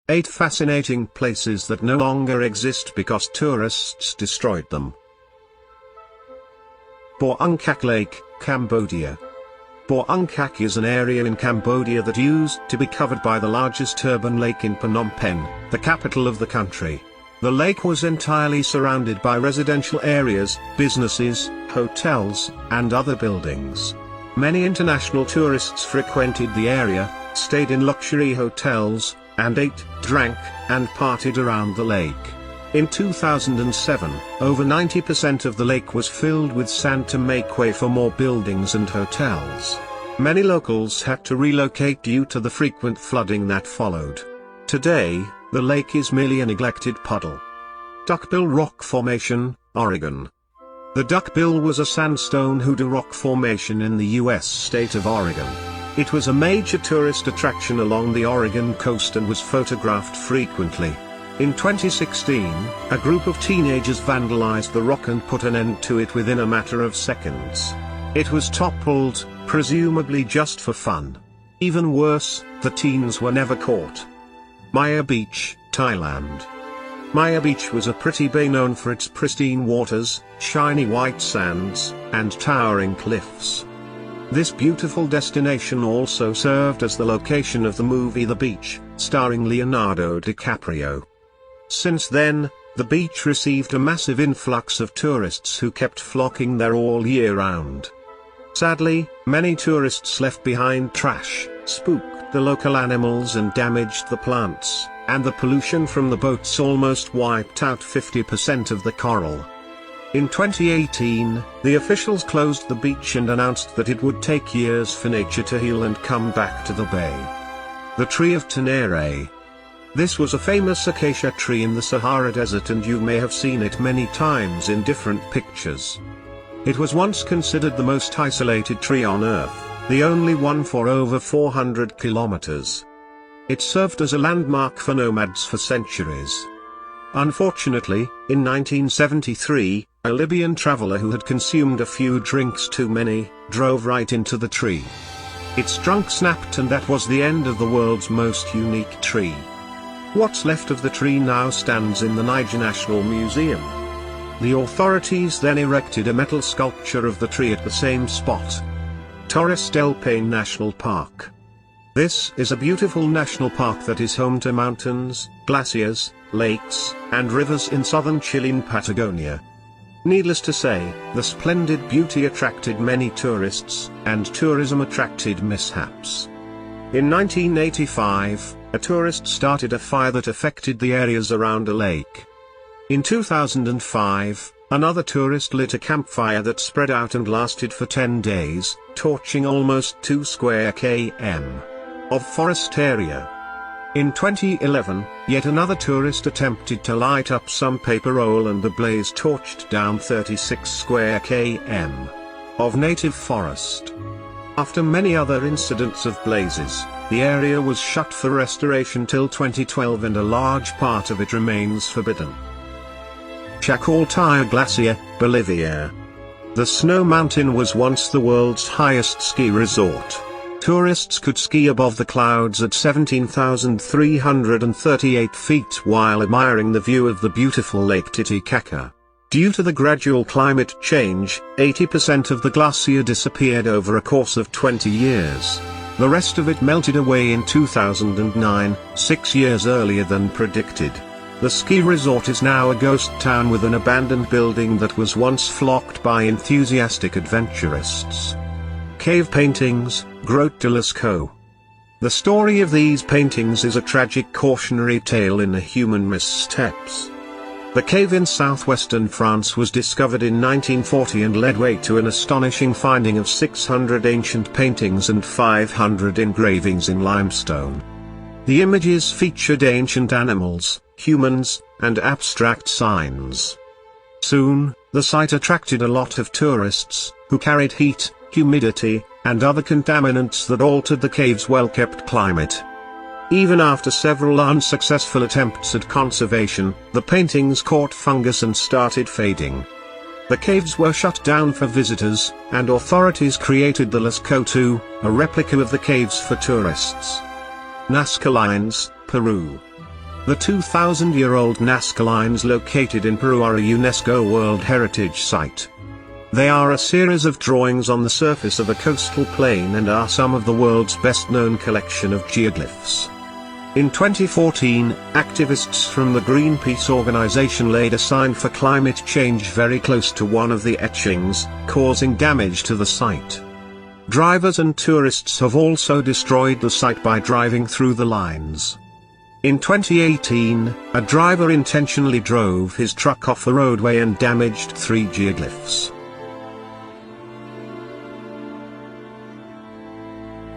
8 fascinating places that no longer exist because tourists destroyed them. Boongkak Lake, Cambodia. Boongkak is an area in Cambodia that used to be covered by the largest urban lake in Phnom Penh, the capital of the country. The lake was entirely surrounded by residential areas, businesses, hotels, and other buildings. Many international tourists frequented the area, stayed in luxury hotels, and ate, drank, and partied around the lake. In 2007, over 90% of the lake was filled with sand to make way for more buildings and hotels. Many locals had to relocate due to the frequent flooding that followed. Today, the lake is merely a neglected puddle. Duckbill Rock Formation, Oregon. The Duckbill was a sandstone hoodoo rock formation in the U.S. state of Oregon. It was a major tourist attraction along the Oregon coast and was photographed frequently. In 2016, a group of teenagers vandalized the rock and put an end to it within a matter of seconds. It was toppled, presumably just for fun. Even worse, the teens were never caught. Maya Beach, Thailand. Maya Beach was a pretty bay known for its pristine waters, shiny white sands, and towering cliffs. This beautiful destination also served as the location of the movie The Beach, starring Leonardo DiCaprio. Since then, the beach received a massive influx of tourists who kept flocking there all year round. Sadly, many tourists left behind trash, spooked the local animals and damaged the plants, and the pollution from the boats almost wiped out 50% of the coral. In 2018, the officials closed the beach and announced that it would take years for nature to heal and come back to the bay. The Tree of Tenere. This was a famous acacia tree in the Sahara Desert, and you may have seen it many times in different pictures. It was once considered the most isolated tree on Earth, the only one for over 400 kilometers. It served as a landmark for nomads for centuries. Unfortunately, in 1973, a Libyan traveler who had consumed a few drinks too many, drove right into the tree. Its trunk snapped, and that was the end of the world's most unique tree. What's left of the tree now stands in the Niger National Museum. The authorities then erected a metal sculpture of the tree at the same spot. Torres del Paine National Park. This is a beautiful national park that is home to mountains, glaciers, lakes, and rivers in southern Chilean Patagonia. Needless to say, the splendid beauty attracted many tourists, and tourism attracted mishaps. In 1985, a tourist started a fire that affected the areas around a lake. In 2005, another tourist lit a campfire that spread out and lasted for 10 days, torching almost 2 square km of forest area. In 2011, yet another tourist attempted to light up some paper roll, and the blaze torched down 36 square km of native forest. After many other incidents of blazes, the area was shut for restoration till 2012, and a large part of it remains forbidden. Chacoltaya Glacier, Bolivia. The snow mountain was once the world's highest ski resort. Tourists could ski above the clouds at 17,338 feet while admiring the view of the beautiful Lake Titicaca. Due to the gradual climate change, 80% of the glacier disappeared over a course of 20 years. The rest of it melted away in 2009, 6 years earlier than predicted. The ski resort is now a ghost town with an abandoned building that was once flocked by enthusiastic adventurists. Cave paintings, Grotte de Lascaux. The story of these paintings is a tragic cautionary tale in the human missteps. The cave in southwestern France was discovered in 1940 and led way to an astonishing finding of 600 ancient paintings and 500 engravings in limestone. The images featured ancient animals, humans, and abstract signs. Soon, the site attracted a lot of tourists, who carried heat, humidity, and other contaminants that altered the cave's well-kept climate. Even after several unsuccessful attempts at conservation, the paintings caught fungus and started fading. The caves were shut down for visitors, and authorities created the Lascaux II, a replica of the caves for tourists. Nazca Lines, Peru. The 2,000-year-old Nazca Lines located in Peru are a UNESCO World Heritage Site. They are a series of drawings on the surface of a coastal plain and are some of the world's best-known collection of geoglyphs. In 2014, activists from the Greenpeace organization laid a sign for climate change very close to one of the etchings, causing damage to the site. Drivers and tourists have also destroyed the site by driving through the lines. In 2018, a driver intentionally drove his truck off the roadway and damaged 3 geoglyphs.